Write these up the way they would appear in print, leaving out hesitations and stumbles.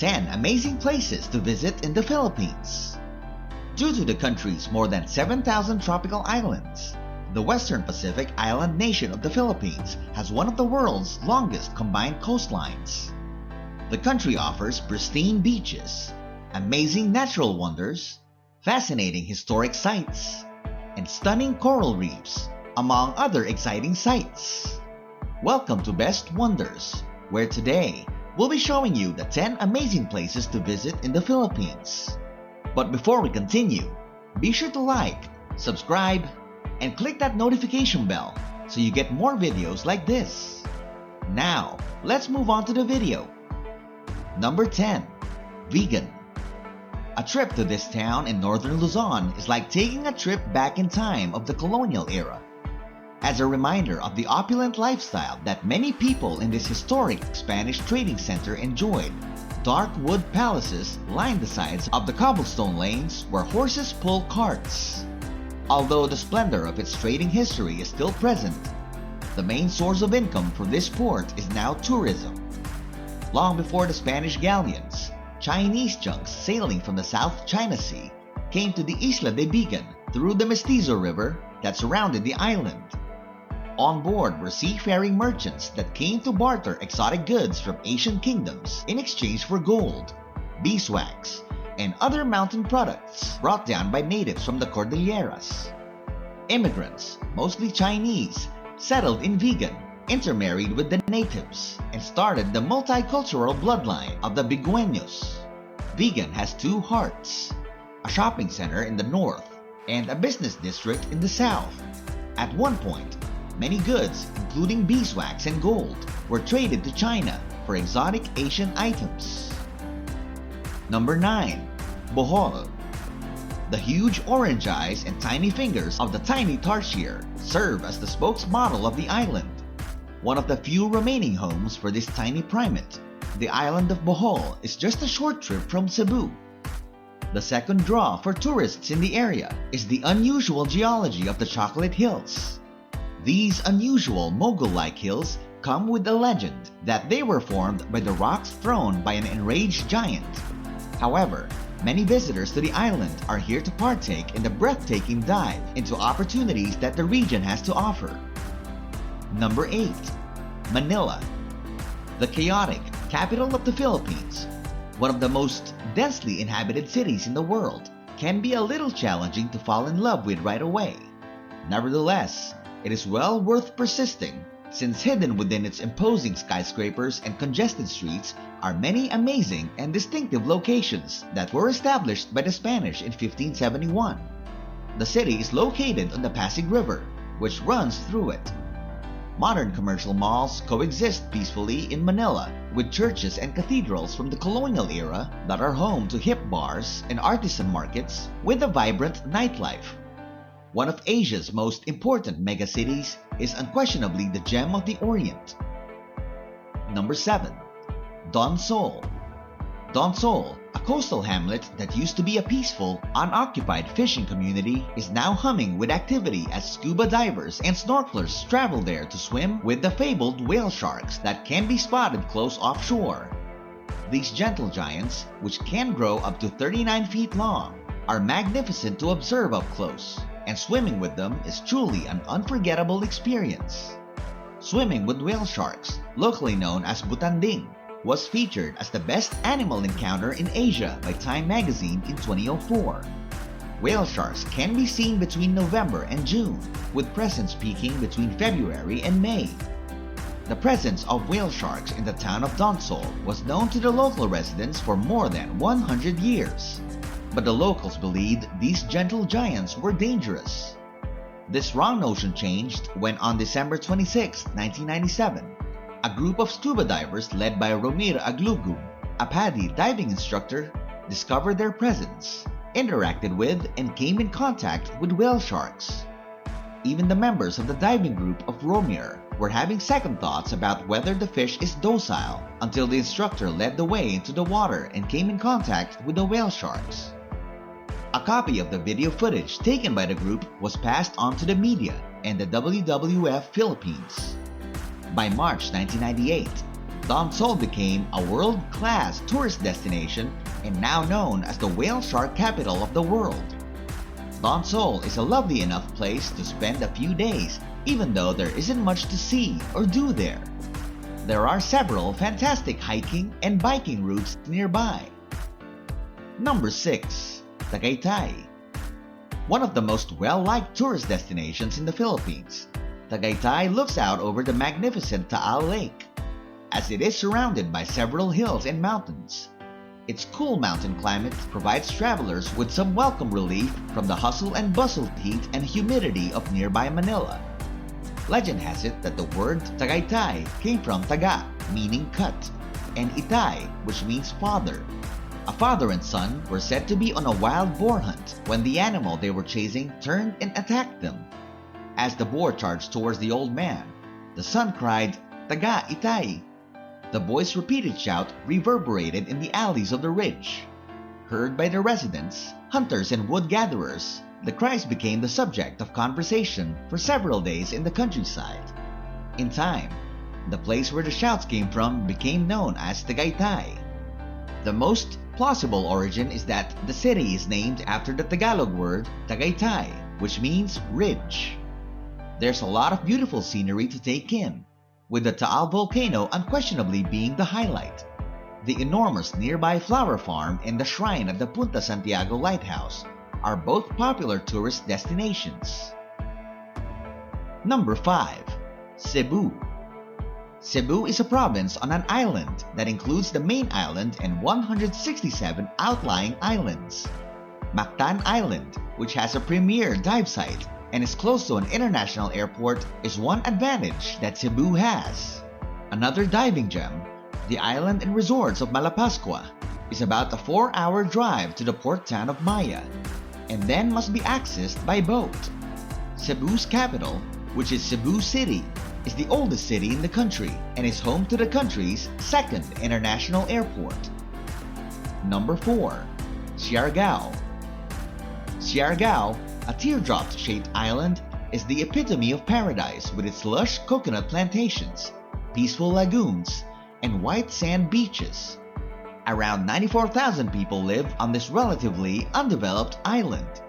10 amazing places to visit in the Philippines. Due to the country's more than 7,000 tropical islands, the Western Pacific island nation of the Philippines has one of the world's longest combined coastlines. The country offers pristine beaches, amazing natural wonders, fascinating historic sites, and stunning coral reefs, among other exciting sights. Welcome to Best Wonders, where today we'll be showing you the 10 amazing places to visit in the Philippines. But before we continue, be sure to like, subscribe, and click that notification bell so you get more videos like this. Now, let's move on to the video. Number 10. Vegan. A trip to this town in northern Luzon is like taking a trip back in time of the colonial era. As a reminder of the opulent lifestyle that many people in this historic Spanish trading center enjoyed, dark wood palaces line the sides of the cobblestone lanes where horses pull carts. Although the splendor of its trading history is still present, the main source of income for this port is now tourism. Long before the Spanish galleons, Chinese junks sailing from the South China Sea came to the Isla de Bigan through the Mestizo River that surrounded the island. On board were seafaring merchants that came to barter exotic goods from Asian kingdoms in exchange for gold, beeswax, and other mountain products brought down by natives from the Cordilleras. Immigrants, mostly Chinese, settled in Vigan, intermarried with the natives, and started the multicultural bloodline of the Bigueños. Vigan has two hearts, a shopping center in the north and a business district in the south. At one point, many goods, including beeswax and gold, were traded to China for exotic Asian items. Number 9. Bohol. The huge orange eyes and tiny fingers of the tiny tarsier serve as the spokesmodel of the island. One of the few remaining homes for this tiny primate, the island of Bohol is just a short trip from Cebu. The second draw for tourists in the area is the unusual geology of the Chocolate Hills. These unusual mogul-like hills come with a legend that they were formed by the rocks thrown by an enraged giant. However, many visitors to the island are here to partake in the breathtaking dive into opportunities that the region has to offer. Number 8. Manila. The chaotic capital of the Philippines, one of the most densely inhabited cities in the world, can be a little challenging to fall in love with right away. Nevertheless, it is well worth persisting, since hidden within its imposing skyscrapers and congested streets are many amazing and distinctive locations that were established by the Spanish in 1571. The city is located on the Pasig River, which runs through it. Modern commercial malls coexist peacefully in Manila with churches and cathedrals from the colonial era that are home to hip bars and artisan markets with a vibrant nightlife. One of Asia's most important megacities is unquestionably the gem of the Orient. Number 7. Donsol. Donsol, a coastal hamlet that used to be a peaceful, unoccupied fishing community, is now humming with activity as scuba divers and snorkelers travel there to swim with the fabled whale sharks that can be spotted close offshore. These gentle giants, which can grow up to 39 feet long, are magnificent to observe up close, and swimming with them is truly an unforgettable experience. Swimming with whale sharks, locally known as butanding, was featured as the best animal encounter in Asia by Time magazine in 2004. Whale sharks can be seen between November and June, with presence peaking between February and May. The presence of whale sharks in the town of Donsol was known to the local residents for more than 100 years. But the locals believed these gentle giants were dangerous. This wrong notion changed when on December 26, 1997, a group of scuba divers led by Romir Aglugum, a PADI diving instructor, discovered their presence, interacted with, and came in contact with whale sharks. Even the members of the diving group of Romir were having second thoughts about whether the fish is docile until the instructor led the way into the water and came in contact with the whale sharks. A copy of the video footage taken by the group was passed on to the media and the WWF Philippines. By March 1998, Don Sol became a world-class tourist destination and now known as the whale shark capital of the world. Don Sol is a lovely enough place to spend a few days even though there isn't much to see or do there. There are several fantastic hiking and biking routes nearby. Number 6. Tagaytay. One of the most well-liked tourist destinations in the Philippines, Tagaytay looks out over the magnificent Taal Lake. As it is surrounded by several hills and mountains, its cool mountain climate provides travelers with some welcome relief from the hustle and bustle heat and humidity of nearby Manila. Legend has it that the word Tagaytay came from taga, meaning cut, and itay, which means father. A father and son were said to be on a wild boar hunt when the animal they were chasing turned and attacked them. As the boar charged towards the old man, the son cried, "Taga itay." The boy's repeated shout reverberated in the alleys of the ridge. Heard by the residents, hunters, and wood gatherers, the cries became the subject of conversation for several days in the countryside. In time, the place where the shouts came from became known as Tagaytay. The most plausible origin is that the city is named after the Tagalog word Tagaytay, which means ridge. There's a lot of beautiful scenery to take in, with the Taal volcano unquestionably being the highlight. The enormous nearby flower farm and the shrine at the Punta Santiago Lighthouse are both popular tourist destinations. Number 5. Cebu. Cebu is a province on an island that includes the main island and 167 outlying islands. Mactan Island, which has a premier dive site and is close to an international airport, is one advantage that Cebu has. Another diving gem, the island and resorts of Malapascua, is about a 4-hour drive to the port town of Maya, and then must be accessed by boat. Cebu's capital, which is Cebu City, is the oldest city in the country and is home to the country's second international airport. Number 4. Siargao. Siargao, a teardrop-shaped island, is the epitome of paradise with its lush coconut plantations, peaceful lagoons, and white sand beaches. Around 94,000 people live on this relatively undeveloped island.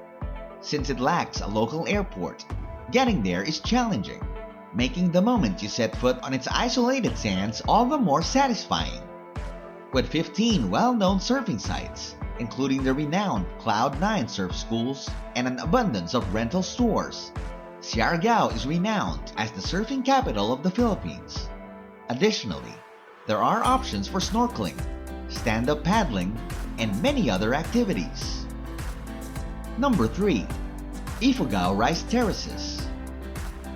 Since it lacks a local airport, getting there is challenging, making the moment you set foot on its isolated sands all the more satisfying. With 15 well-known surfing sites, including the renowned Cloud9 surf schools and an abundance of rental stores, Siargao is renowned as the surfing capital of the Philippines. Additionally, there are options for snorkeling, stand-up paddling, and many other activities. Number 3. Ifugao Rice Terraces.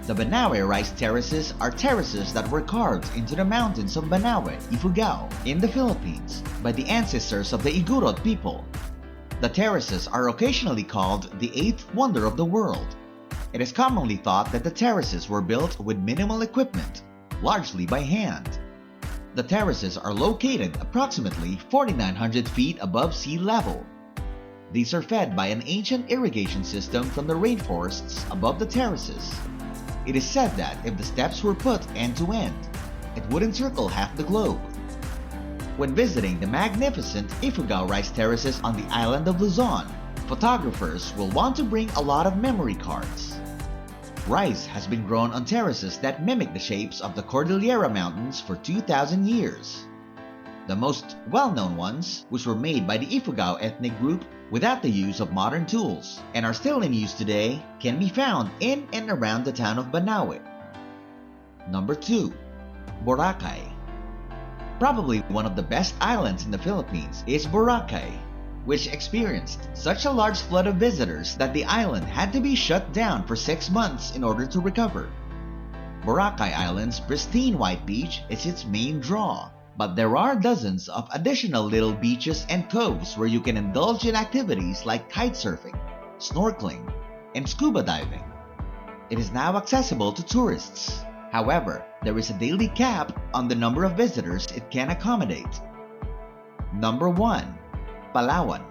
The Banawe Rice Terraces are terraces that were carved into the mountains of Banawe, Ifugao, in the Philippines by the ancestors of the Igorot people. The terraces are occasionally called the 8th wonder of the world. It is commonly thought that the terraces were built with minimal equipment, largely by hand. The terraces are located approximately 4,900 feet above sea level. These are fed by an ancient irrigation system from the rainforests above the terraces. It is said that if the steps were put end to end, it would encircle half the globe. When visiting the magnificent Ifugao Rice Terraces on the island of Luzon, photographers will want to bring a lot of memory cards. Rice has been grown on terraces that mimic the shapes of the Cordillera Mountains for 2,000 years. The most well-known ones, which were made by the Ifugao ethnic group without the use of modern tools and are still in use today, can be found in and around the town of Banawe. Number 2. Boracay. Probably one of the best islands in the Philippines is Boracay, which experienced such a large flood of visitors that the island had to be shut down for 6 months in order to recover. Boracay Island's pristine white beach is its main draw, but there are dozens of additional little beaches and coves where you can indulge in activities like kitesurfing, snorkeling, and scuba diving. It is now accessible to tourists. However, there is a daily cap on the number of visitors it can accommodate. Number 1. Palawan.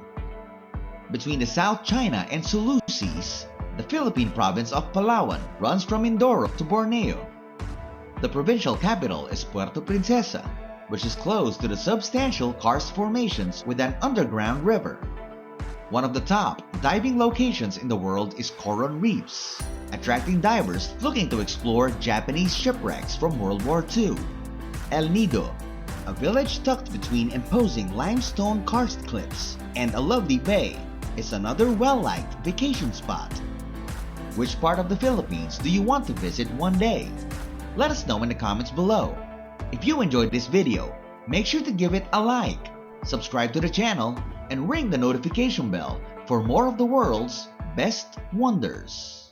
Between the South China and Sulu Seas, the Philippine province of Palawan runs from Mindoro to Borneo. The provincial capital is Puerto Princesa, which is close to the substantial karst formations with an underground river. One of the top diving locations in the world is Coral Reefs, attracting divers looking to explore Japanese shipwrecks from World War II. El Nido, a village tucked between imposing limestone karst cliffs and a lovely bay, is another well-liked vacation spot. Which part of the Philippines do you want to visit one day? Let us know in the comments below. If you enjoyed this video, make sure to give it a like, subscribe to the channel, and ring the notification bell for more of the world's best wonders.